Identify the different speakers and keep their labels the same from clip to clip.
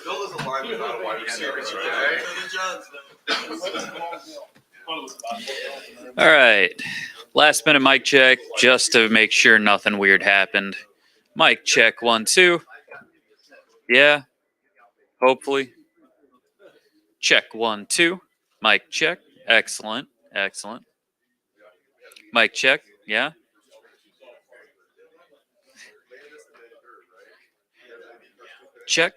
Speaker 1: Bill is alive without a wide receiver.
Speaker 2: All right. Last minute mic check just to make sure nothing weird happened. Mic check 1, 2. Yeah. Hopefully. Check 1, 2. Mic check. Excellent. Excellent. Mic check. Yeah. Check.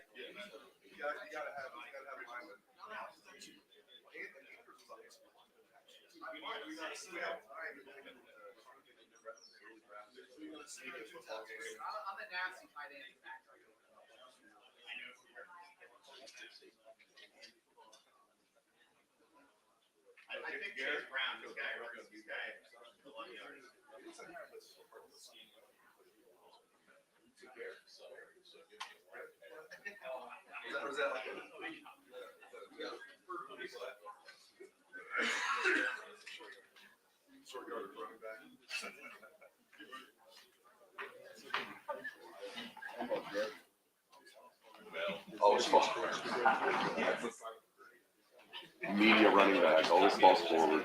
Speaker 1: Always falls. Media running back always falls forward.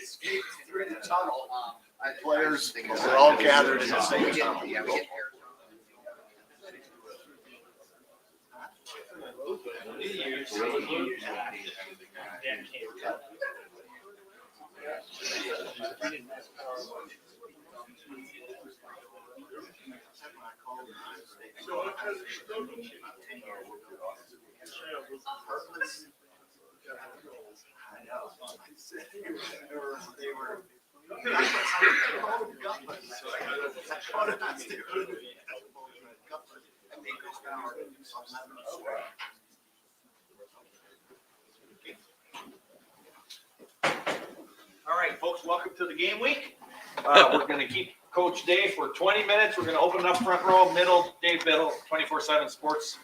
Speaker 3: escaped through the tunnel. Players were all gathered in the same tunnel.
Speaker 4: All right, folks, welcome to the game week. We're going to keep Coach Dave for 20 minutes. We're going to open up front row, middle, Dave Biddle, 24/7 Sports.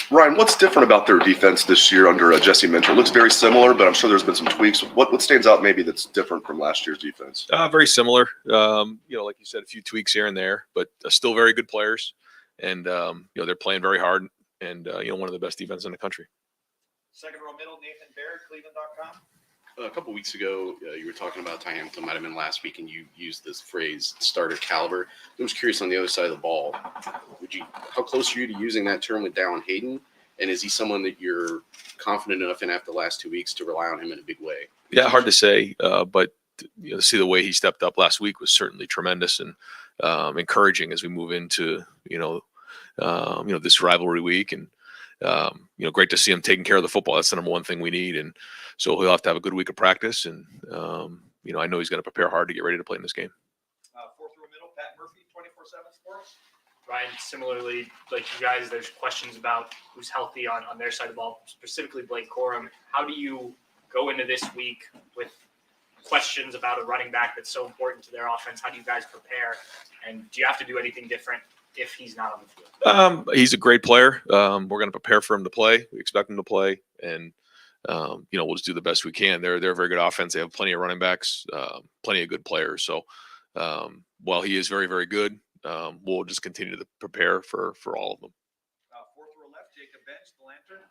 Speaker 1: Ryan, what's different about their defense this year under Jesse Minter? It looks very similar, but I'm sure there's been some tweaks. What stands out maybe that's different from last year's defense?
Speaker 5: Very similar. Like you said, a few tweaks here and there, but still very good players. And, they're playing very hard and, one of the best defenses in the country.
Speaker 4: Second row, middle, Nathan Baird, Cleveland.com.
Speaker 6: A couple weeks ago, you were talking about Ty Hamilton, might have been last week, and you used this phrase "starter caliber." I was curious on the other side of the ball. How close are you to using that term with Dallin Hayden? And is he someone that you're confident enough in after the last 2 weeks to rely on him in a big way?
Speaker 5: Yeah, hard to say, but to see the way he stepped up last week was certainly tremendous and encouraging as we move into this rivalry week. And great to see him taking care of the football. That's the number one thing we need. And so he'll have to have a good week of practice. And, I know he's going to prepare hard to get ready to play in this game.
Speaker 4: Fourth row, middle, Pat Murphy, 24/7 Sports.
Speaker 7: Ryan, similarly, like you guys, there's questions about who's healthy on their side of the ball, specifically Blake Corum. How do you go into this week with questions about a running back that's so important to their offense? How do you guys prepare? And do you have to do anything different if he's not on the field?
Speaker 5: He's a great player. We're going to prepare for him to play. We expect him to play, and we'll just do the best we can. They're a very good offense. They have plenty of running backs, plenty of good players. So while he is very, very good, we'll just continue to prepare for all of them.
Speaker 4: Fourth row left, Jacob Bench, the Lantern.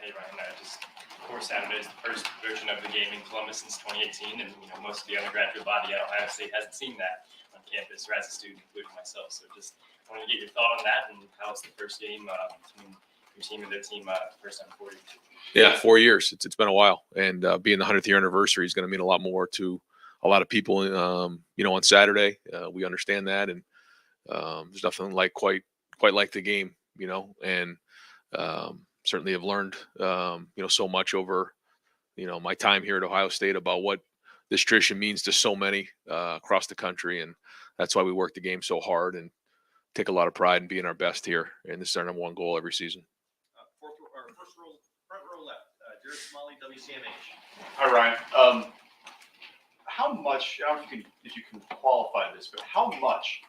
Speaker 8: Hey Ryan, of course Saturday is the first version of the game in Columbus since 2018, and most of the undergraduate body at Ohio State hasn't seen that on campus, or as a student, including myself. So just wanted to get your thought on that and how it's the first game between your team and their team, first time for you.
Speaker 5: Yeah, 4 years. It's been a while, and being the 100th year anniversary is going to mean a lot more to a lot of people. On Saturday, we understand that, and there's nothing quite like the game, and certainly have learned, so much over, my time here at Ohio State about what this tradition means to so many across the country. And that's why we work the game so hard and take a lot of pride in being our best here. And this is our number one goal every season.
Speaker 4: First row, front row left, Jared Smalley, WCMH.
Speaker 9: Hi, Ryan. How much, I don't know if you can qualify this, but how much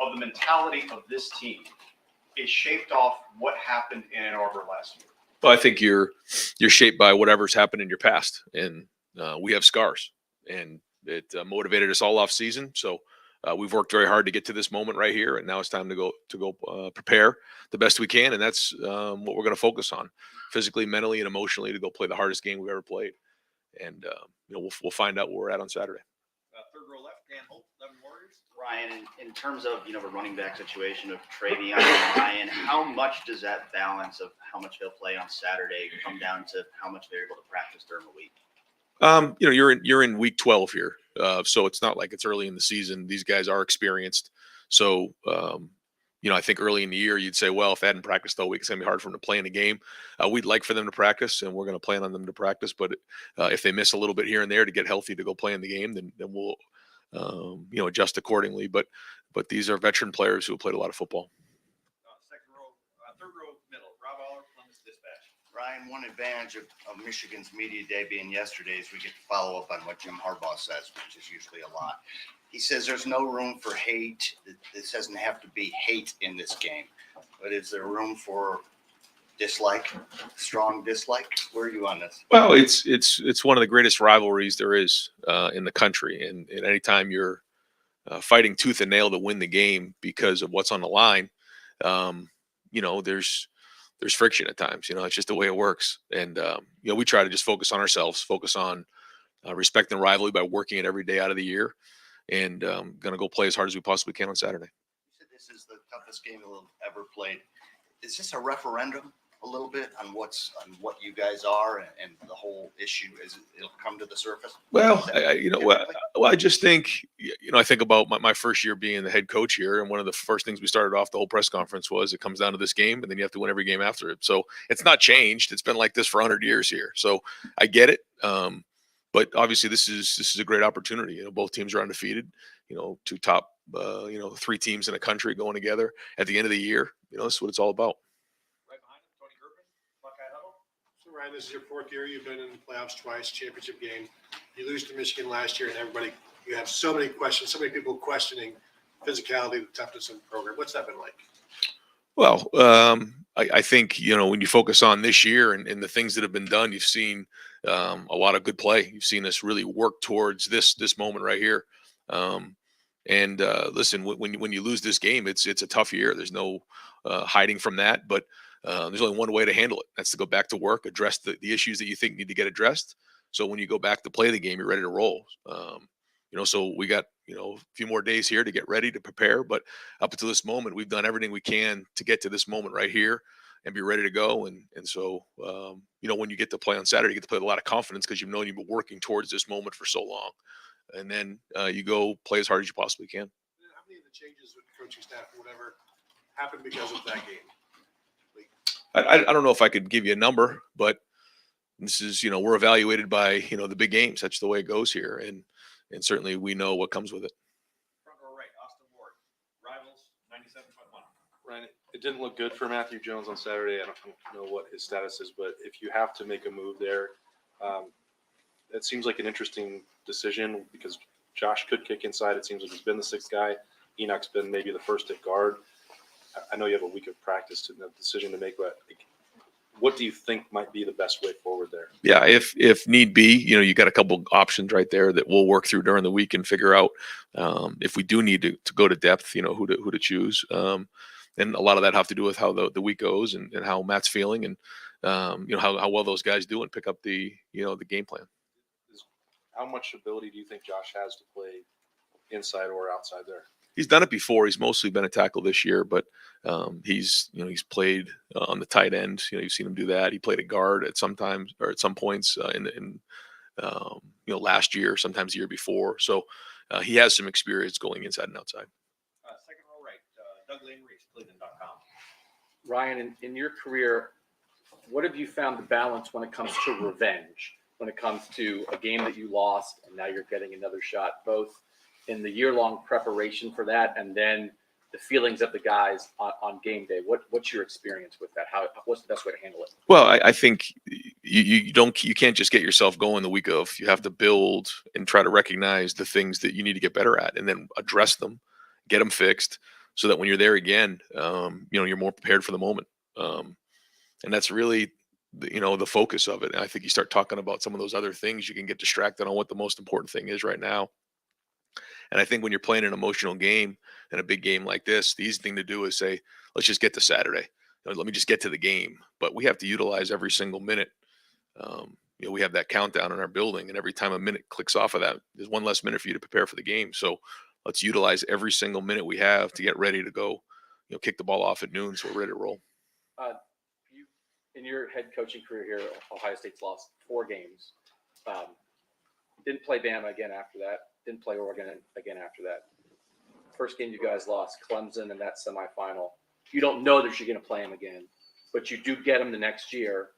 Speaker 9: of the mentality of this team is shaped off what happened in Ann Arbor last year?
Speaker 5: Well, I think you're shaped by whatever's happened in your past, and we have scars, and it motivated us all off season. So we've worked very hard to get to this moment right here, and now it's time to go prepare the best we can, and that's what we're going to focus on, physically, mentally, and emotionally, to go play the hardest game we've ever played. And we'll find out where we're at on Saturday.
Speaker 4: Third row left, Dan Holt, 11 Warriors.
Speaker 10: Ryan, in terms of the running back situation of Travion and Ryan, how much does that balance of how much they'll play on Saturday come down to how much they're able to practice during the week?
Speaker 5: You're in week 12 here, so it's not like it's early in the season. These guys are experienced, so I think early in the year you'd say, well, if they hadn't practiced all week, it's gonna be hard for them to play in a game. We'd like for them to practice, and we're going to plan on them to practice. But if they miss a little bit here and there to get healthy to go play in the game, then we'll adjust accordingly. But these are veteran players who have played a lot of football.
Speaker 4: Second row, third row middle, Rob Aller, Columbus Dispatch.
Speaker 3: Ryan, one advantage of Michigan's media day being yesterday is we get to follow up on what Jim Harbaugh says, which is usually a lot. He says there's no room for hate. This doesn't have to be hate in this game. But is there room for dislike, strong dislike? Where are you on this?
Speaker 5: Well, it's one of the greatest rivalries there is in the country, and anytime you're fighting tooth and nail to win the game because of what's on the line, there's friction at times. It's just the way it works, and we try to just focus on ourselves, focus on respecting rivalry by working it every day out of the year, and going to go play as hard as we possibly can on Saturday.
Speaker 3: You said this is the toughest game you'll have ever played. Is this a referendum a little bit on what you guys are and the whole issue? It'll come to the surface?
Speaker 5: Well,
Speaker 3: Typically?
Speaker 5: I just think, I think about my first year being the head coach here, and one of the first things we started off the whole press conference was it comes down to this game, and then you have to win every game after it. So it's not changed. It's been like this for 100 years here. So I get it. But obviously this is a great opportunity. Both teams are undefeated. Two top, 3 teams in the country going together at the end of the year. That's what it's all about.
Speaker 4: Right behind him, Tony Gerben, Buckeye Huddle.
Speaker 11: So Ryan, this is your 4th year. You've been in the playoffs twice, championship game. You lose to Michigan last year, and you have so many questions, so many people questioning physicality, the toughness of the program. What's that been like?
Speaker 5: Well, I think, when you focus on this year and the things that have been done, you've seen a lot of good play. You've seen us really work towards this moment right here. Listen, when you lose this game, it's a tough year. There's no hiding from that, but there's only one way to handle it. That's to go back to work, address the issues that you think need to get addressed. So when you go back to play the game, you're ready to roll. So we got, a few more days here to get ready to prepare, but up until this moment, we've done everything we can to get to this moment right here and be ready to go. And so, when you get to play on Saturday, you get to play with a lot of confidence because you've known you've been working towards this moment for so long. And then you go play as hard as you possibly can.
Speaker 11: How many of the changes with coaching staff or whatever happened because of that game?
Speaker 5: I don't know if I could give you a number, but this is, we're evaluated by, the big games. That's the way it goes here. And certainly we know what comes with it.
Speaker 4: Front row right, Austin Ward, Rivals 97.1.
Speaker 12: Ryan, it didn't look good for Matthew Jones on Saturday. I don't know what his status is, but if you have to make a move there, it seems like an interesting decision because Josh could kick inside. It seems like he's been the 6th guy. Enoch's been maybe the first at guard. I know you have a week of practice to the decision to make, but what do you think might be the best way forward there?
Speaker 5: Yeah, if need be, you got a couple options right there that we'll work through during the week and figure out if we do need to go to depth, who to choose. And a lot of that have to do with how the week goes and how Matt's feeling and how well those guys do and pick up the game plan.
Speaker 12: How much ability do you think Josh has to play inside or outside there?
Speaker 5: He's done it before. He's mostly been a tackle this year, but he's played on the tight end. You've seen him do that. He played a guard at some points in last year, sometimes the year before. So he has some experience going inside and outside.
Speaker 4: Second row right, Doug Lane Reese, Cleveland.com.
Speaker 13: Ryan, in your career, what have you found the balance when it comes to revenge? When it comes to a game that you lost and now you're getting another shot, both in the year-long preparation for that and then the feelings of the guys on game day? What's your experience with that? What's the best way to handle it?
Speaker 5: Well, I think you can't just get yourself going the week of. You have to build and try to recognize the things that you need to get better at and then address them, get them fixed so that when you're there again, you're more prepared for the moment. And that's really the focus of it. And I think you start talking about some of those other things, you can get distracted on what the most important thing is right now. And I think when you're playing an emotional game and a big game like this, the easy thing to do is say, let's just get to Saturday. Let me just get to the game. But we have to utilize every single minute. We have that countdown in our building, and every time a minute clicks off of that, there's one less minute for you to prepare for the game. So let's utilize every single minute we have to get ready to go, kick the ball off at noon so we're ready to roll.
Speaker 13: In your head coaching career here, Ohio State's lost 4 games. Didn't play Bama again after that. Didn't play Oregon again after that. First game you guys lost, Clemson in that semifinal. You don't know that you're going to play them again, but you do get them the next year,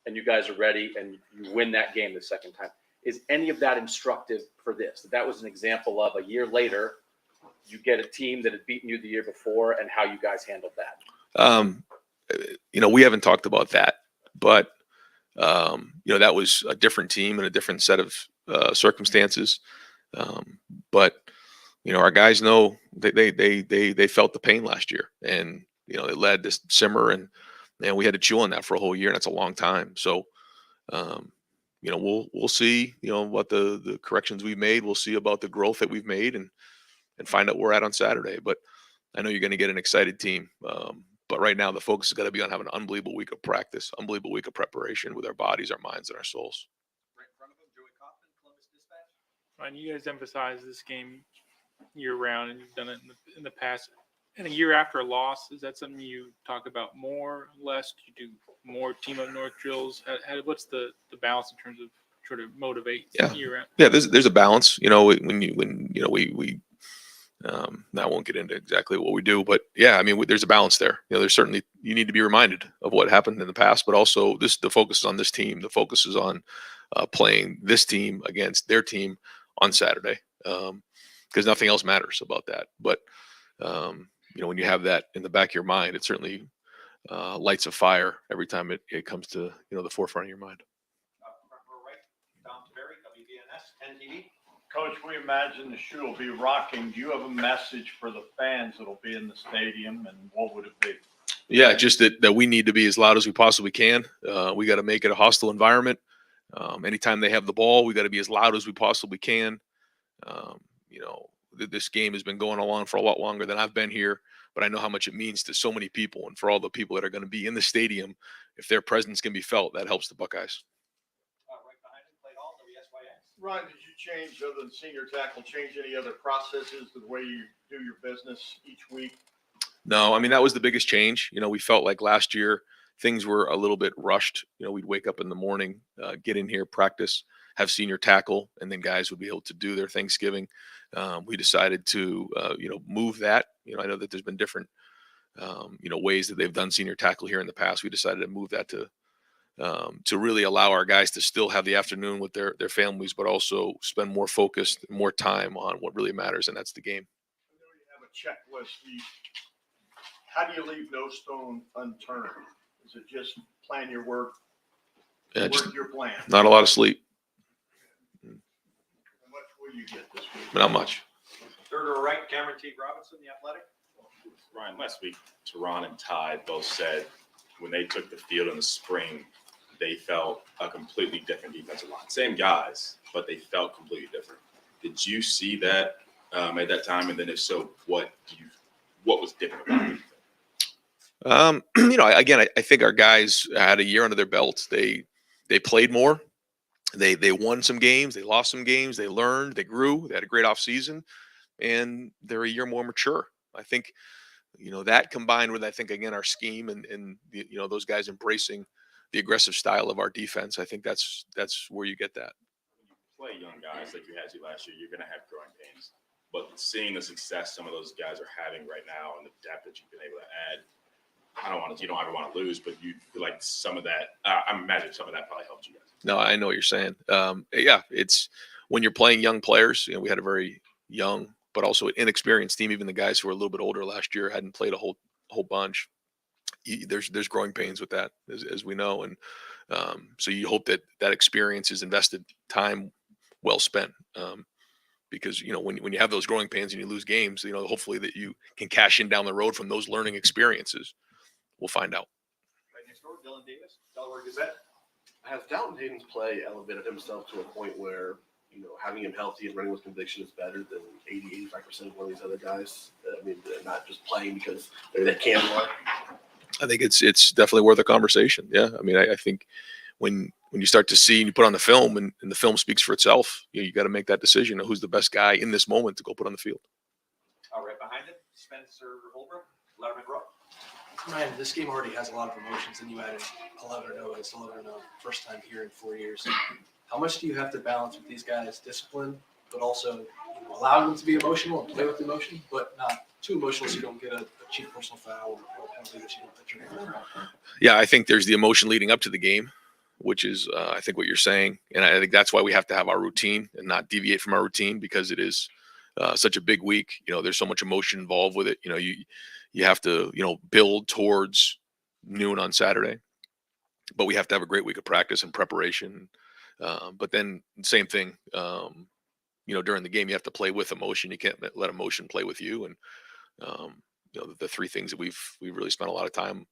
Speaker 13: and you guys are ready, and you win that game the second time. Is any of that instructive for this? That was an example of a year later, you get a team that had beaten you the year before, and how you guys handled that.
Speaker 5: We haven't talked about that, but that was a different team and a different set of circumstances. But our guys know they felt the pain last year, and it led to simmer, and we had to chew on that for a whole year, and that's a long time. So we'll see what the corrections we've made. We'll see about the growth that we've made, and find out where we're at on Saturday. But I know you're going to get an excited team. But right now, the focus has got to be on having an unbelievable week of practice, unbelievable week of preparation with our bodies, our minds, and our souls.
Speaker 4: Right in front of him, Joey Kaufman, Columbus
Speaker 14: And you guys emphasize this game year round, and you've done it in the past. And a year after a loss, is that something you talk about more, less? Do you do more team up north drills? What's the balance in terms of trying to motivate year round?
Speaker 5: Yeah, there's a balance. You know, when we I won't get into exactly what we do, but yeah, I mean, there's a balance there. You know, there's certainly, you need to be reminded of what happened in the past, but also the focus is on this team. The focus is on playing this team against their team on Saturday, because nothing else matters about that. But you know, when you have that in the back of your mind, it certainly lights a fire every time it comes to, you know, the forefront of your mind.
Speaker 4: Front row right, Tom Terry, WBNS, 10 TV.
Speaker 15: Coach, we imagine the shoe will be rocking. Do you have a message for the fans that'll be in the stadium, and what would it be?
Speaker 5: Yeah, just that we need to be as loud as we possibly can. We got to make it a hostile environment. Anytime they have the ball, we got to be as loud as we possibly can. You know, this game has been going along for a lot longer than I've been here, but I know how much it means to so many people, and for all the people that are going to be in the stadium, if their presence can be felt, that helps the Buckeyes.
Speaker 4: Right behind him, played all WSYS.
Speaker 15: Ryan, did you change, other than senior tackle, change any other processes, the way you do your business each week?
Speaker 5: No, I mean, that was the biggest change. You know, we felt like last year things were a little bit rushed. You know, we'd wake up in the morning, get in here, practice, have senior tackle, and then guys would be able to do their Thanksgiving. We decided to, you know, move that. You know, I know that there's been different, you know, ways that they've done senior tackle here in the past. We decided to move that to really allow our guys to still have the afternoon with their families, but also spend more focused, more time on what really matters, and that's the game.
Speaker 15: I know you have a checklist. How do you leave no stone unturned? Is it just plan your work, work your plan?
Speaker 5: Not a lot of sleep.
Speaker 15: How much will you get this week?
Speaker 5: Not much.
Speaker 4: Third row right, Cameron T. Robinson, The Athletic.
Speaker 16: Ryan, last week, Teron and Ty both said when they took the field in the spring, they felt a completely different defensive line. Same guys, but they felt completely different. Did you see that at that time? And then if so, what was different about it?
Speaker 5: You know, again, I think our guys had a year under their belts. They played more. They won some games. They lost some games. They learned. They grew. They had a great offseason, and they're a year more mature. I think, you know, that combined with, I think, again, our scheme and you know, those guys embracing the aggressive style of our defense. I think that's where you get that.
Speaker 16: When you play young guys like you had to last year, you're going to have growing pains. But seeing the success some of those guys are having right now and the depth that you've been able to add, you don't ever want to lose, but you feel like some of that, I imagine some of that probably helped you guys.
Speaker 5: No, I know what you're saying. Yeah, it's when you're playing young players. You know, we had a very young, but also an inexperienced team. Even the guys who were a little bit older last year hadn't played a whole bunch. There's growing pains with that, as we know, and so you hope that experience is invested time well spent. Because, you know, when you have those growing pains and you lose games, you know, hopefully that you can cash in down the road from those learning experiences. We'll find out.
Speaker 4: Right next door, Dylan Davis, Delaware Gazette.
Speaker 17: Has Dalton Hayden's play elevated himself to a point where, you know, having him healthy and running with conviction is better than 80-85% of one of these other guys? I mean, they're not just playing because they can play.
Speaker 5: I think it's definitely worth a conversation. Yeah, I mean, I think when you start to see and you put on the film and the film speaks for itself, you got to make that decision of who's the best guy in this moment to go put on the field.
Speaker 4: Right behind him, Spencer Holbrook, Letterman Row.
Speaker 18: Ryan, this game already has a lot of emotions, and you added 11-0. It's 11-0, first time here in 4 years. How much do you have to balance with these guys' discipline, but also, you know, allow them to be emotional and play with emotion, but not too emotional so you don't get a cheap personal foul or penalty that you're going to have?
Speaker 5: Yeah, I think there's the emotion leading up to the game, which is, I think, what you're saying. And I think that's why we have to have our routine and not deviate from our routine, because it is such a big week. You know, there's so much emotion involved with it. You know, you have to, you know, build towards noon on Saturday, but we have to have a great week of practice and preparation. But then same thing, you know, during the game, you have to play with emotion. You can't let emotion play with you. And, you know, the three things that we've really spent a lot of time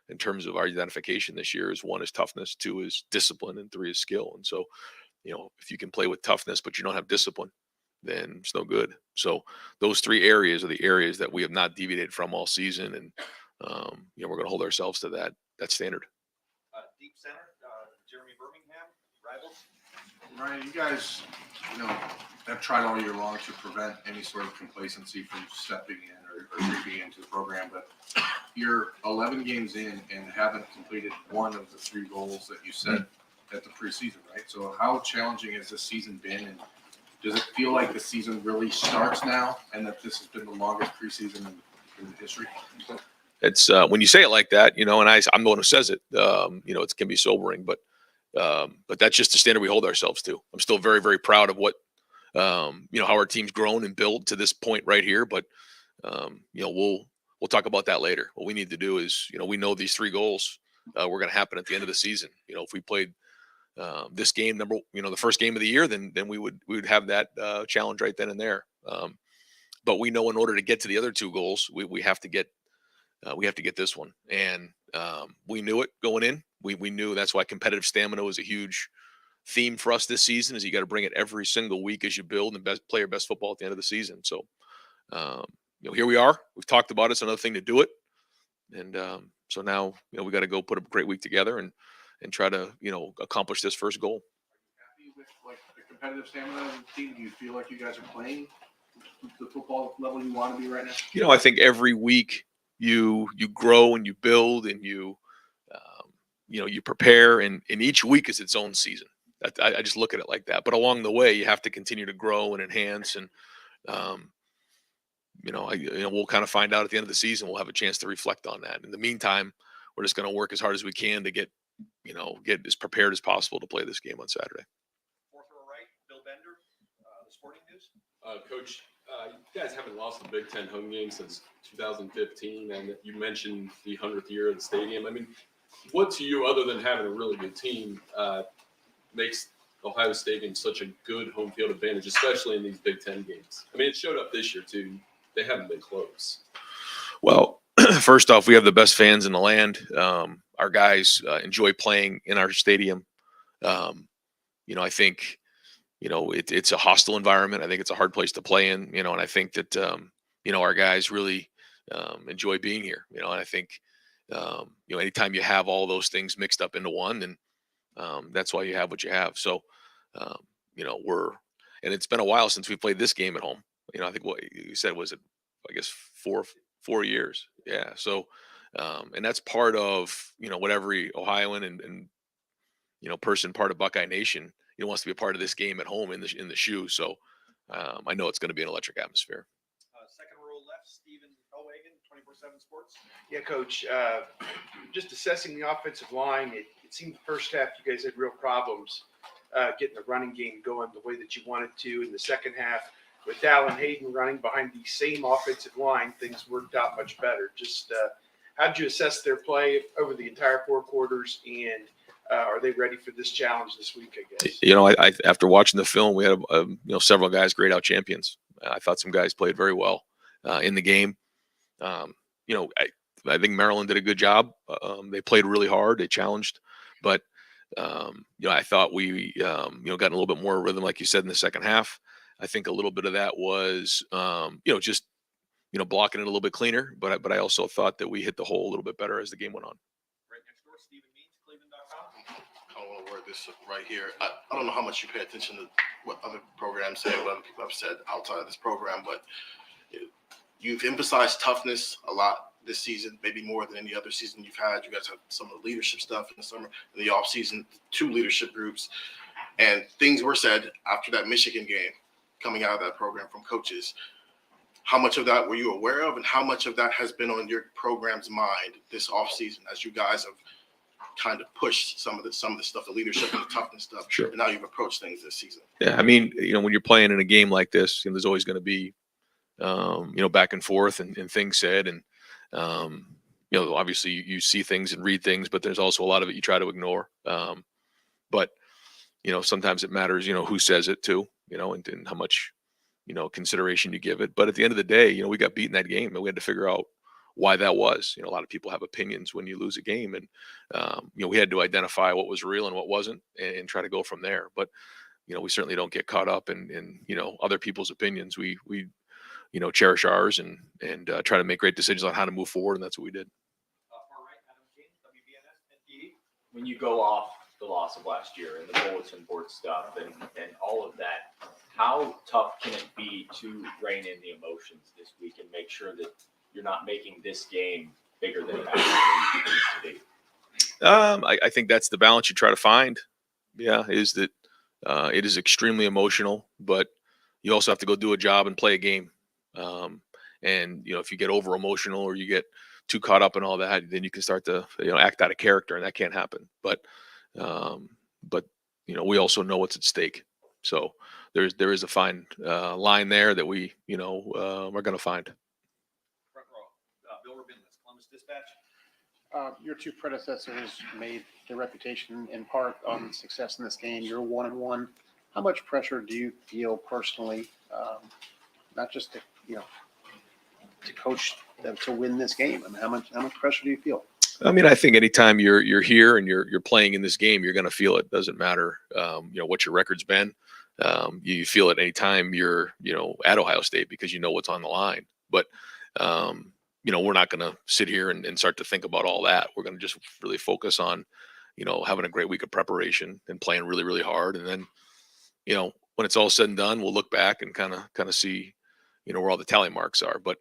Speaker 5: in terms of our identification this year is: one is toughness, two is discipline, and three is skill. And so, you know, if you can play with toughness, but you don't have discipline, then it's no good. So those three areas are the areas that we have not deviated from all season. And, you know, we're going to hold ourselves to that standard.
Speaker 4: Deep center, Jeremy Birmingham, Rivals.
Speaker 19: Ryan, you guys, have tried all year long to prevent any sort of complacency from stepping in or creeping into the program, but you're 11 games in and haven't completed one of the 3 goals that you set at the preseason, right? So how challenging has this season been, and does it feel like the season really starts now and that this has been the longest preseason in history?
Speaker 5: It's when you say it like that, and I'm the one who says it. It can be sobering, but that's just the standard we hold ourselves to. I'm still very, very proud of what how our team's grown and built to this point right here. But we'll talk about that later. What we need to do is, we know these 3 goals were going to happen at the end of the season. If we played this game the first game of the year, then we would have that challenge right then and there. But we know in order to get to the other 2 goals, we have to get this one, and we knew it going in. We knew that's why competitive stamina was a huge theme for us this season. Is you got to bring it every single week as you build and play your best football at the end of the season. So here we are. We've talked about it. It's another thing to do it, and so now we got to go put a great week together and try to accomplish this first goal.
Speaker 19: Happy with the competitive stamina of the team? Do you feel like you guys are playing the football level you want to be right now?
Speaker 5: I think every week you grow and you build and you prepare, and each week is its own season. I just look at it like that. But along the way, you have to continue to grow and enhance, and we'll kind of find out at the end of the season. We'll have a chance to reflect on that. In the meantime, we're just going to work as hard as we can to get as prepared as possible to play this game on Saturday.
Speaker 4: Fourth row right, Bill Bender, the Sporting News.
Speaker 20: Coach, you guys haven't lost a Big Ten home game since 2015, and you mentioned the 100th year of the stadium. I mean, what to you, other than having a really good team, makes Ohio Stadium such a good home field advantage, especially in these Big Ten games? I mean, it showed up this year too. They haven't been close.
Speaker 5: Well, first off, we have the best fans in the land. Our guys enjoy playing in our stadium. I think it's a hostile environment. I think it's a hard place to play in. And I think that our guys really enjoy being here. And I think anytime you have all those things mixed up into one, then that's why you have what you have. So and it's been a while since we played this game at home. I think what you said was, I guess 4 years. Yeah. So and that's part of what every Ohioan and person part of Buckeye Nation wants to be a part of this game at home in the shoe. So I know it's going to be an electric atmosphere.
Speaker 4: Second row left, Stephen Elwagen, 24/7 Sports.
Speaker 21: Yeah, Coach. Just assessing the offensive line, it seemed the first half you guys had real problems getting the running game going the way that you wanted to. In the second half, with Dallin Hayden running behind the same offensive line, things worked out much better. Just how did you assess their play over the entire 4 quarters, and are they ready for this challenge this week, I guess?
Speaker 5: I after watching the film, we had several guys grade out champions. I thought some guys played very well in the game. I think Maryland did a good job. They played really hard. They challenged, but I thought we gotten a little bit more rhythm, like you said, in the second half. I think a little bit of that was just blocking it a little bit cleaner, but I also thought that we hit the hole a little bit better as the game went on.
Speaker 4: Right next door, Stephen Means, Cleveland.com.
Speaker 22: I don't want to word this right here. I don't know how much you pay attention to what other programs say, what other people have said outside of this program, but you've emphasized toughness a lot this season, maybe more than any other season you've had. You guys have some of the leadership stuff in the summer, in the off season, 2 leadership groups, and things were said after that Michigan game coming out of that program from coaches. How much of that were you aware of, and how much of that has been on your program's mind this offseason as you guys have kind of pushed some of the stuff, the leadership and the toughness stuff,
Speaker 5: Sure.
Speaker 22: and now you've approached things this season?
Speaker 5: Yeah, I mean, when you're playing in a game like this, there's always going to be, back and forth and things said, and obviously you see things and read things, but there's also a lot of it you try to ignore. But sometimes it matters, who says it too, and how much, consideration you give it. But at the end of the day, we got beaten that game, and we had to figure out why that was. A lot of people have opinions when you lose a game, and we had to identify what was real and what wasn't, and try to go from there. But we certainly don't get caught up in other people's opinions. We cherish ours and try to make great decisions on how to move forward, and that's what we did.
Speaker 4: Far right, Adam King, WBNS, NTE.
Speaker 23: When you go off
Speaker 1: the loss of last year and the bulletin board stuff and all of that. How tough can it be to rein in the emotions this week and make sure that you're not making this game bigger than it actually needs to be?
Speaker 5: I think that's the balance you try to find. Yeah, is that it is extremely emotional, but you also have to go do a job and play a game. And if you get over emotional or you get too caught up in all that, then you can start to act out of character, and that can't happen. But we also know what's at stake. So there is a fine line there that we are going to find.
Speaker 4: Front row, Bill Rabinowitz, Columbus Dispatch.
Speaker 2: Your two predecessors made their reputation in part on success in this game. You're 1-1. How much pressure do you feel personally, not just to coach them to win this game? I mean, how much pressure do you feel?
Speaker 5: I mean, I think anytime you're here and you're playing in this game, you're going to feel it. Doesn't matter, what your record's been. You feel it anytime you're, at Ohio State because you know what's on the line. But we're not going to sit here and start to think about all that. We're going to just really focus on, having a great week of preparation and playing really, really hard. And then, when it's all said and done, we'll look back and kind of see, where all the tally marks are. But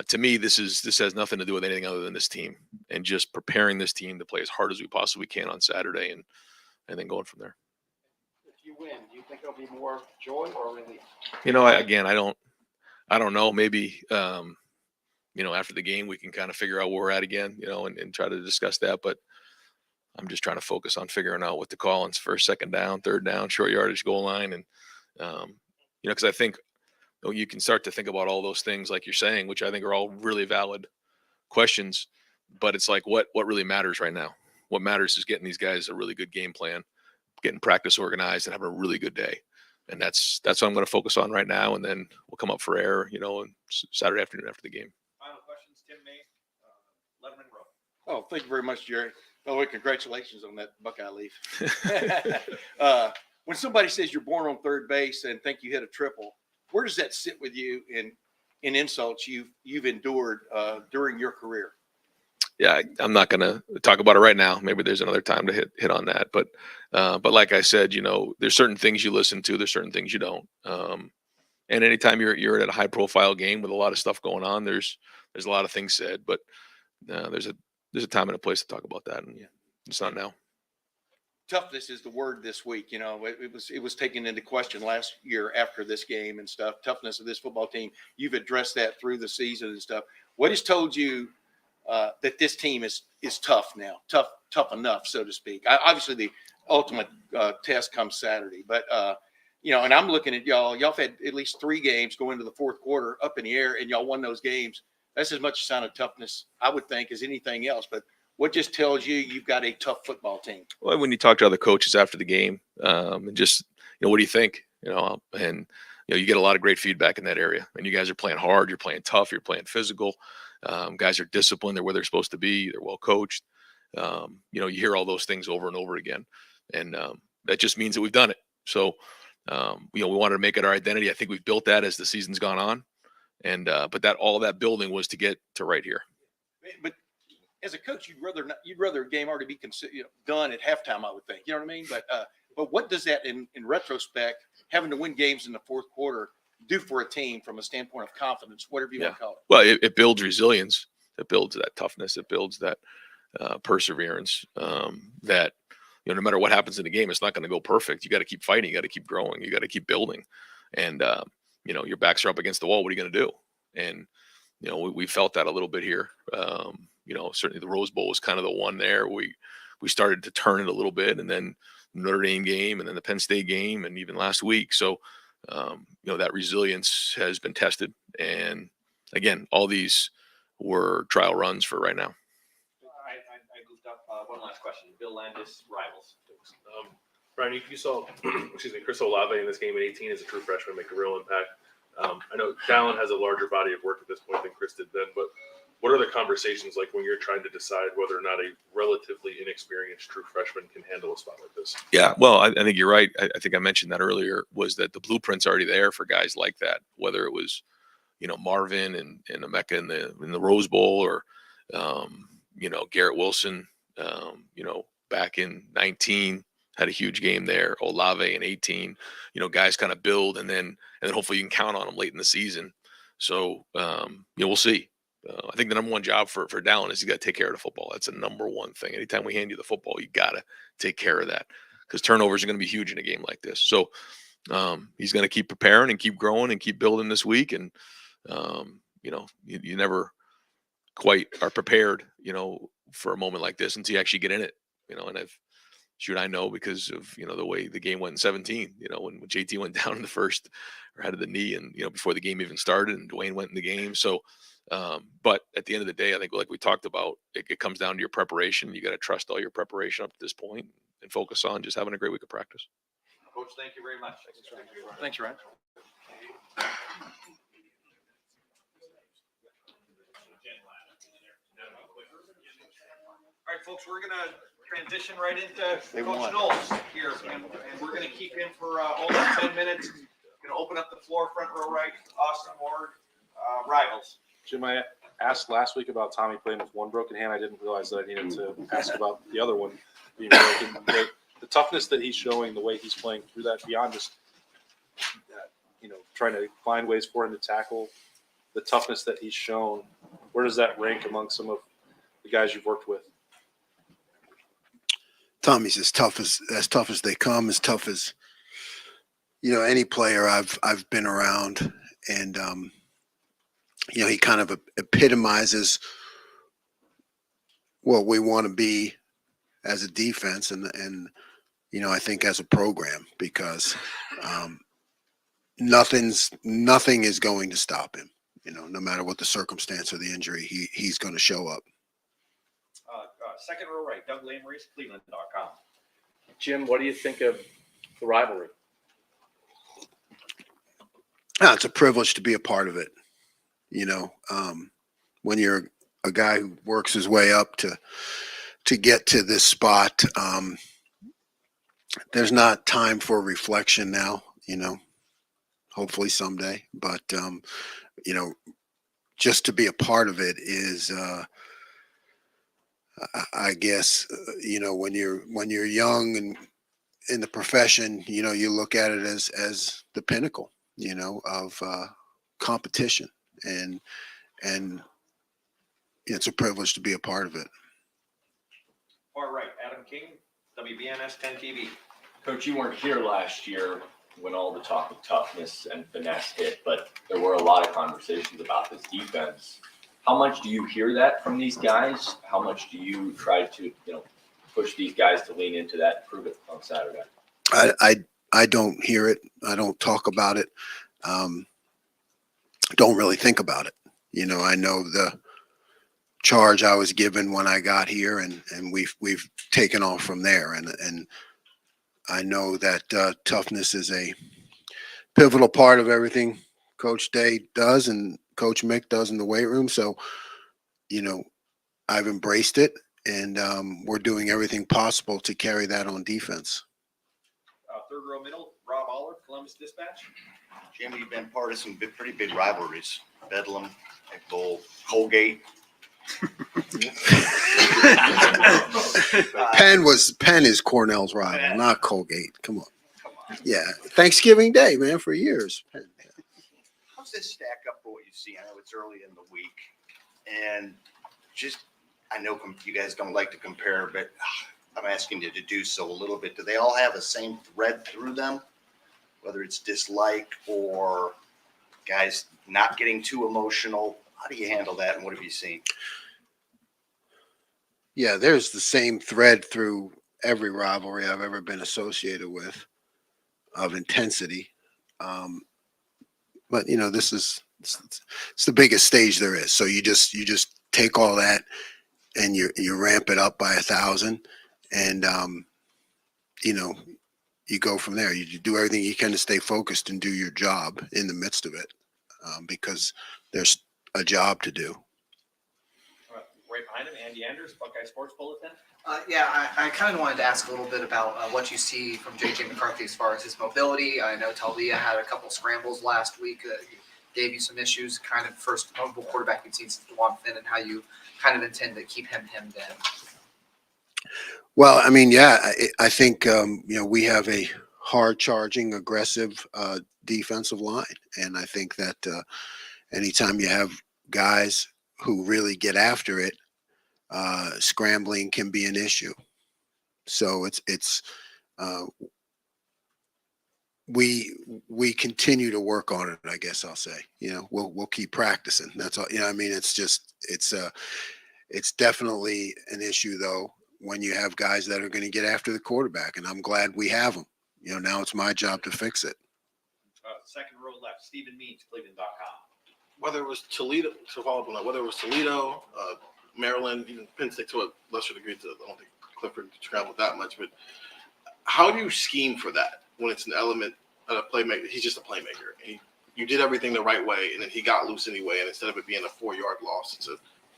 Speaker 5: to me, this has nothing to do with anything other than this team and just preparing this team to play as hard as we possibly can on Saturday and then going from there.
Speaker 2: If you win, do you think it'll be more joy or relief?
Speaker 5: I don't know. Maybe, after the game, we can kind of figure out where we're at again, and try to discuss that. But I'm just trying to focus on figuring out what to call on first, second down, third down, short yardage, goal line. And, because I think you can start to think about all those things like you're saying, which I think are all really valid questions. But it's like, what really matters right now? What matters is getting these guys a really good game plan, getting practice organized, and having a really good day. And that's what I'm going to focus on right now. And then we'll come up for air, on Saturday afternoon after the game.
Speaker 4: Final questions, Tim May, Letterman Row.
Speaker 21: Oh, thank you very much, Jerry. By the way, congratulations on that Buckeye leaf. When somebody says you're born on third base and think you hit a triple, where does that sit with you in insults you've endured during your career?
Speaker 5: Yeah, I'm not going to talk about it right now. Maybe there's another time to hit on that. But like I said, there's certain things you listen to, there's certain things you don't. And anytime you're at a high profile game with a lot of stuff going on, there's a lot of things said. But there's a time and a place to talk about that, and it's not now.
Speaker 21: Toughness is the word this week. It was taken into question last year after this game and stuff. Toughness of this football team. You've addressed that through the season and stuff. What has told you that this team is tough now, tough enough, so to speak? Obviously, the ultimate test comes Saturday, but and I'm looking at y'all. Y'all have had at least 3 games go into the fourth quarter up in the air, and y'all won those games. That's as much a sign of toughness, I would think, as anything else. But what just tells you you've got a tough football team?
Speaker 5: Well, when you talk to other coaches after the game, and just what do you think? And you get a lot of great feedback in that area. And you guys are playing hard, you're playing tough, you're playing physical. Guys are disciplined, they're where they're supposed to be, they're well coached. You hear all those things over and over again, and that just means that we've done it. So we wanted to make it our identity. I think we've built that as the season's gone on, and but all that building was to get to right here.
Speaker 21: But as a coach, you'd rather a game already be done at halftime, I would think. You know what I mean? But what does that, in retrospect, having to win games in the fourth quarter, do for a team from a standpoint of confidence, whatever you want to call it?
Speaker 5: Well, it builds resilience. It builds that toughness. It builds that perseverance. That no matter what happens in the game, it's not going to go perfect. You got to keep fighting. You got to keep growing. You got to keep building. And your backs are up against the wall. What are you going to do? And we felt that a little bit here. Certainly the Rose Bowl was kind of the one there. We started to turn it a little bit, and then Notre Dame game, and then the Penn State game, and even last week. So, that resilience has been tested. And again, all these were trial runs for right now.
Speaker 4: I goofed up. One last question. Bill Landis, Rivals.
Speaker 12: Brian, you saw, Chris Olave in this game at 18 as a true freshman make a real impact. I know Dallin has a larger body of work at this point than Chris did then, but what are the conversations like when you're trying to decide whether or not a relatively inexperienced true freshman can handle a spot like this?
Speaker 5: Yeah, well, I think you're right. I think I mentioned that earlier, was that the blueprint's already there for guys like that, whether it was, Marvin and Emeka in the Rose Bowl, or, Garrett Wilson, back in 19, had a huge game there. Olave in 18. Guys kind of build, and then hopefully you can count on them late in the season. So we'll see. I think the number one job for Dallin is you got to take care of the football. That's the number one thing. Anytime we hand you the football, you got to take care of that, because turnovers are going to be huge in a game like this. So he's going to keep preparing and keep growing and keep building this week. And you never quite are prepared, for a moment like this until you actually get in it. And I know because of the way the game went in 17. When JT went down in the first or had the knee, and before the game even started, and Dwayne went in the game. So. But at the end of the day, I think, like we talked about, it comes down to your preparation. You got to trust all your preparation up to this point and focus on just having a great week of practice.
Speaker 4: Coach, thank you very much.
Speaker 13: Thanks, Ryan.
Speaker 4: All right, folks, we're going to transition right into
Speaker 2: They
Speaker 4: Coach
Speaker 2: won.
Speaker 4: Knowles here, and we're going to keep him for only 10 minutes. Going to open up the floor, front row right, Austin Ward, Rivals.
Speaker 12: Jim, I asked last week about Tommy playing with one broken hand. I didn't realize that I needed to ask about the other one being broken. The toughness that he's showing, the way he's playing through that, beyond just trying to find ways for him to tackle, the toughness that he's shown, where does that rank among some of the guys you've worked with?
Speaker 6: Tommy's as tough as they come, as tough as any player I've been around, and he kind of epitomizes what we want to be as a defense, and I think as a program, because nothing is going to stop him. No matter what the circumstance or the injury, he's going to show up.
Speaker 4: Second row right, Doug Lamreese, Cleveland.com.
Speaker 13: Jim, what do you think of the rivalry?
Speaker 6: It's a privilege to be a part of it. When you're a guy who works his way up to get to this spot, there's not time for reflection now, hopefully someday, but just to be a part of it is, I guess, when you're young and in the profession, you look at it as the pinnacle, of competition, and it's a privilege to be a part of it.
Speaker 4: Far right, Adam King, WBNS 10 TV.
Speaker 1: Coach, you weren't here last year when all the talk of toughness and finesse hit, but there were a lot of conversations about this defense. How much do you hear that from these guys? How much do you try to, push these guys to lean into that and prove it on Saturday?
Speaker 6: I don't hear it. I don't talk about it. Don't really think about it. I know the charge I was given when I got here, and we've taken off from there. And I know that toughness is a pivotal part of everything Coach Day does and Coach Mick does in the weight room. So, I've embraced it, and we're doing everything possible to carry that on defense.
Speaker 4: Third row middle, Rob Allard, Columbus Dispatch.
Speaker 3: Jimmy, you've been part of some pretty big rivalries. Bedlam, Bull, Colgate.
Speaker 6: Penn is Cornell's rival, not Colgate. Come on. Yeah, Thanksgiving Day, man, for years. Penn.
Speaker 3: How's this stack up for what you see? I know it's early in the week, and I know you guys don't like to compare, but I'm asking you to do so a little bit. Do they all have the same thread through them, whether it's dislike or guys not getting too emotional? How do you handle that, and what have you seen?
Speaker 6: Yeah, there's the same thread through every rivalry I've ever been associated with, of intensity. But this it's the biggest stage there is. So you just take all that and you ramp it up by 1,000, and you go from there. You do everything you can to stay focused and do your job in the midst of it, because there's a job to do.
Speaker 4: Right behind him, Andy Anders, Buckeye Sports Bulletin.
Speaker 7: I kind of wanted to ask a little bit about what you see from J.J. McCarthy as far as his mobility. I know Talia had a couple scrambles last week that gave you some issues, kind of first mobile quarterback you've seen since DeJuan Finn, and how you kind of intend to keep him hemmed in.
Speaker 6: Well, I mean, yeah, I think, we have a hard charging, aggressive defensive line. And I think that anytime you have guys who really get after it, scrambling can be an issue. So uh, we continue to work on it. I guess I'll say, we'll keep practicing. That's all. I mean, it's definitely an issue though when you have guys that are going to get after the quarterback, and I'm glad we have them. Now it's my job to fix it.
Speaker 4: Second row left, Stephen Means, Cleveland.com.
Speaker 22: Whether it was Toledo, to follow up on that, whether it was Toledo, Maryland, even Penn State to a lesser degree, I don't think Clifford traveled that much, but how do you scheme for that when it's an element of a playmaker? He's just a playmaker. And you did everything the right way, and then he got loose anyway, and instead of it being a 4-yard loss, it's a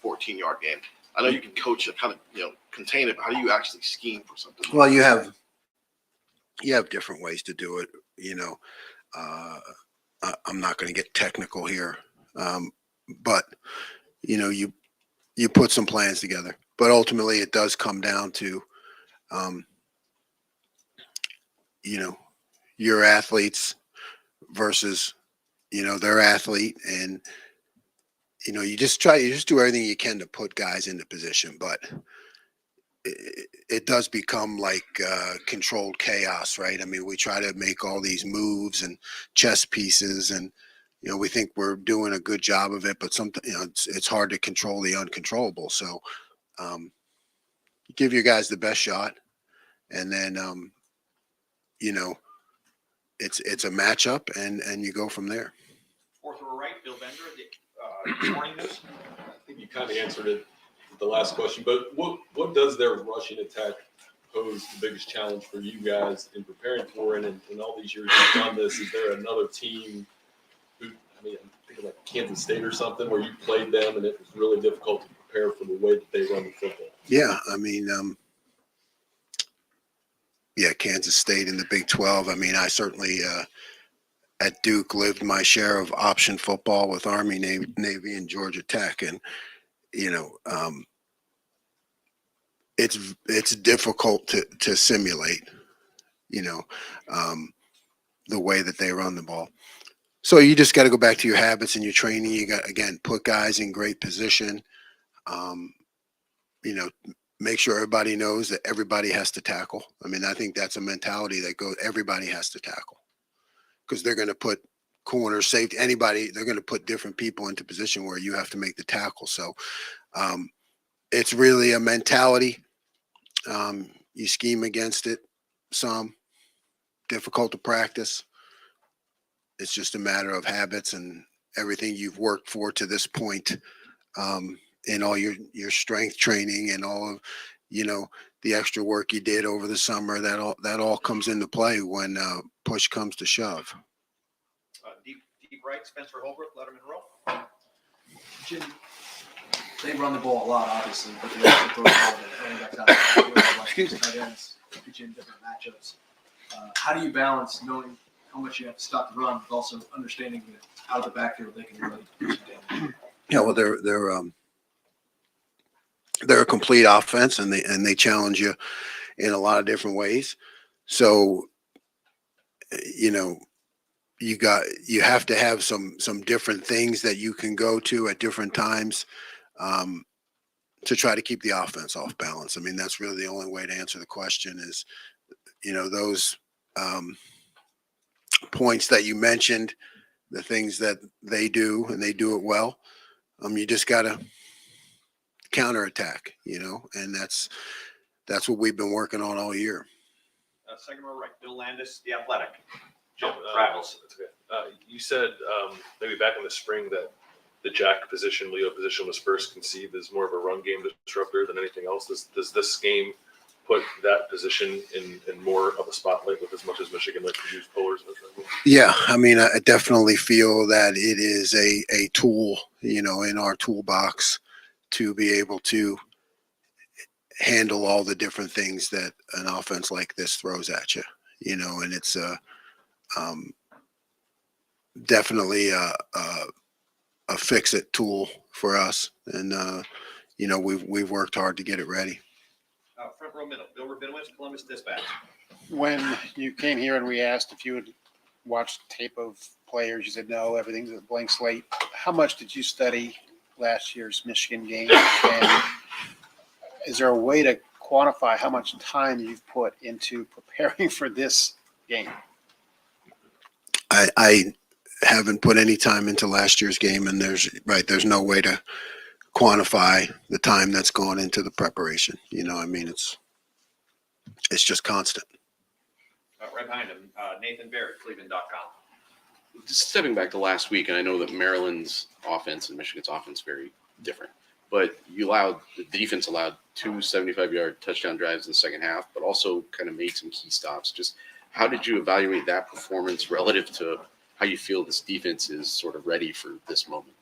Speaker 22: 14-yard game. I know you can coach it, kind of, contain it, but how do you actually scheme for something?
Speaker 6: Well, you have different ways to do it. I'm not going to get technical here, but you put some plans together. But ultimately, it does come down to, your athletes versus, their athlete, and you just do everything you can to put guys into position, but it does become like controlled chaos, right? I mean, we try to make all these moves and chess pieces, and we think we're doing a good job of it, but it's hard to control the uncontrollable. So give your guys the best shot, and then it's a matchup, and you go from there.
Speaker 4: Fourth row right, Bill Bender, the Morning News.
Speaker 20: I think you kind of answered it with the last question, but what does their rushing attack pose the biggest challenge for you guys in preparing for it? And in all these years you've done this, is there another team who, I'm thinking like Kansas State or something, where you played them and it was really difficult to prepare for the way that they run the football?
Speaker 6: Yeah, I mean, Kansas State in the Big 12. I mean, I certainly at Duke lived my share of option football with Army, Navy, and Georgia Tech, and it's difficult to simulate, the way that they run the ball. So you just got to go back to your habits and your training. You got, again, put guys in great position. Make sure everybody knows that everybody has to tackle. I mean, I think that's a mentality that goes, everybody has to tackle, because they're going to put corner, safety, anybody, they're going to put different people into position where you have to make the tackle. So it's really a mentality. You scheme against it some, difficult to practice. It's just a matter of habits and everything you've worked for to this point, in all your strength training and all of, the extra work you did over the summer. That all comes into play when push comes to shove.
Speaker 4: Deep right, Spencer Holbrook, Letterman Row.
Speaker 18: Jim, they run the ball a lot, obviously, but they also throw the ball running back out. Excuse me. Tight ends, put you in different matchups. How do you balance knowing how much you have to stop the run, but also understanding that out of the backfield they can really do some damage?
Speaker 6: Yeah, well, they're a complete offense, and they challenge you in a lot of different ways. So, you have to have some different things that you can go to at different times, to try to keep the offense off balance. I mean, that's really the only way to answer the question is, those points that you mentioned, the things that they do, and they do it well. You just got to counterattack, and that's what we've been working on all year.
Speaker 4: Second row right, Bill Landis, The Athletic.
Speaker 12: Jim,
Speaker 4: Travels.
Speaker 12: You said maybe back in the spring that the jack position, Leo position, was first conceived as more of a run game disruptor than anything else. Does this game put that position in more of a spotlight with as much as Michigan likes to use pullers?
Speaker 6: Yeah, I mean, I definitely feel that it is a tool, in our toolbox to be able to handle all the different things that an offense like this throws at you, and it's definitely a fix-it tool for us, and we've worked hard to get it ready.
Speaker 4: Front row Row Middle. Bill Rabinowitz, Columbus Dispatch.
Speaker 2: When you came here and we asked if you had watched tape of players, you said no, everything's a blank slate. How much did you study last year's Michigan game? And is there a way to quantify how much time you've put into preparing for this game?
Speaker 6: I haven't put any time into last year's game, and there's no way to quantify the time that's gone into the preparation. I mean, it's just constant.
Speaker 4: Right behind him, Nathan Barrett, Cleveland.com.
Speaker 8: Just stepping back to last week, and I know that Maryland's offense and Michigan's offense very different, but the defense allowed 2 75-yard touchdown drives in the second half, but also kind of made some key stops. Just how did you evaluate that performance relative to how you feel this defense is sort of ready for this moment?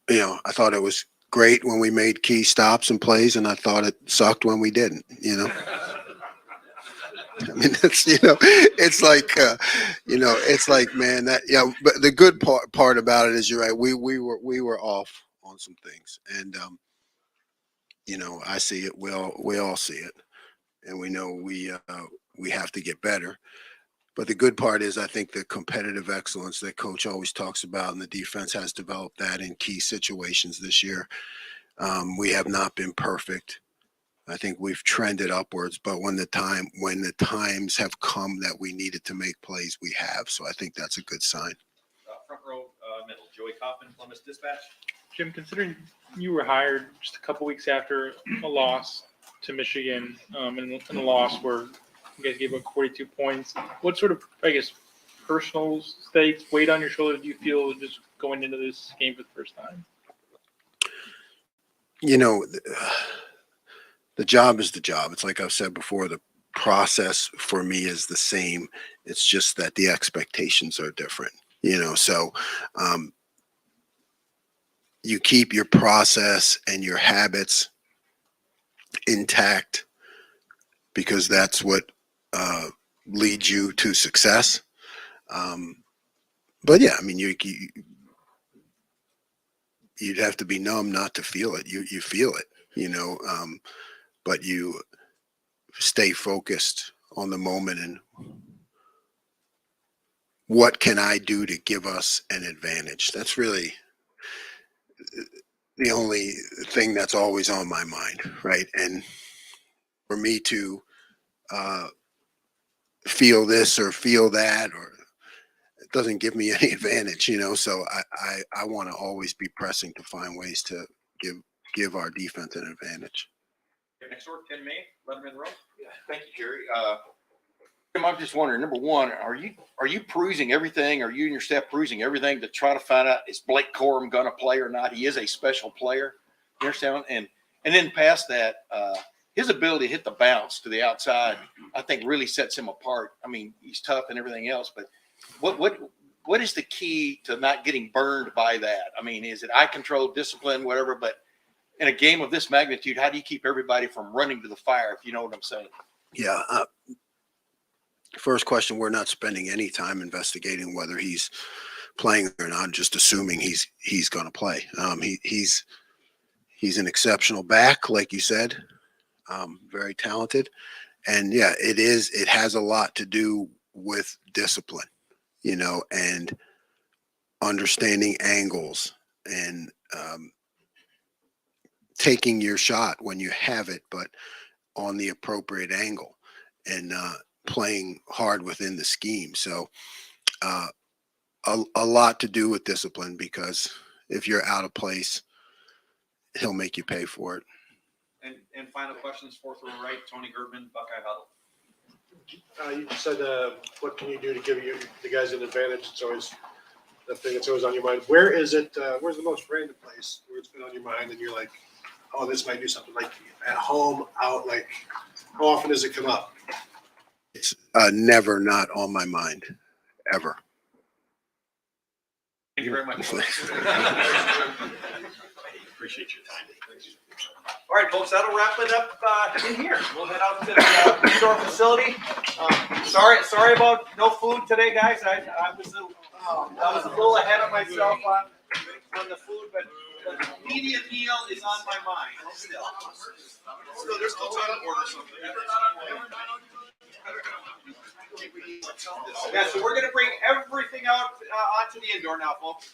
Speaker 6: I thought it was great when we made key stops and plays, and I thought it sucked when we didn't. I mean, it's like, man, but the good part about it is you're right. We were off on some things, and I see it. We all see it, and we know we have to get better. But the good part is I think the competitive excellence that coach always talks about, and the defense has developed that in key situations this year. We have not been perfect. I think we've trended upwards, but when the times have come that we needed to make plays, we have. So I think that's a good sign.
Speaker 4: Front row middle, Joey Kaufman, Columbus Dispatch.
Speaker 14: Jim, considering you were hired just a couple weeks after a loss to Michigan, and a loss where you guys gave up 42 points, what sort of, personal stakes, weight on your shoulder do you feel just going into this game for the first time?
Speaker 6: The job is the job. It's like I've said before, the process for me is the same. It's just that the expectations are different, so you keep your process and your habits intact because that's what leads you to success. But yeah, I mean, you'd have to be numb not to feel it. You feel it, but you stay focused on the moment and what can I do to give us an advantage? That's really the only thing that's always on my mind, right? And for me to feel this or feel that, or it doesn't give me any advantage, so I want to always be pressing to find ways to give our defense an advantage.
Speaker 4: Next door, Ken May, Leatherman Row.
Speaker 9: Yeah, thank you, Jerry. Jim, I'm just wondering, number one, are you perusing everything? Are you and your staff perusing everything to try to find out is Blake Corum going to play or not? He is a special player. You understand? And then past that, his ability to hit the bounce to the outside, I think, really sets him apart. I mean, he's tough and everything else, but what is the key to not getting burned by that? I mean, is it eye control, discipline, whatever? But in a game of this magnitude, how do you keep everybody from running to the fire, if you know what I'm saying?
Speaker 6: Yeah. First question, we're not spending any time investigating whether he's playing or not, just assuming he's going to play. He's an exceptional back, like you said, very talented. And yeah, it has a lot to do with discipline, and understanding angles and taking your shot when you have it, but on the appropriate angle, and playing hard within the scheme. So a lot to do with discipline, because if you're out of place, he'll make you pay for it.
Speaker 4: And final questions, fourth row right, Tony Gertman, Buckeye Huddle.
Speaker 11: You said, what can you do to give the guys an advantage? It's always the thing that's always on your mind. Where's the most random place where it's been on your mind and you're like, oh, this might do something, like at home, out, like how often does it come up?
Speaker 6: It's never not on my mind, ever.
Speaker 4: Thank you very much. Appreciate your time. All right, folks, that'll wrap it up in here. We'll head out to the indoor facility. Sorry about no food today, guys. I was a little ahead of myself on the food, but media meal is on my mind still. So there's still time to order something. Yeah, so we're gonna bring everything out onto the indoor now, folks.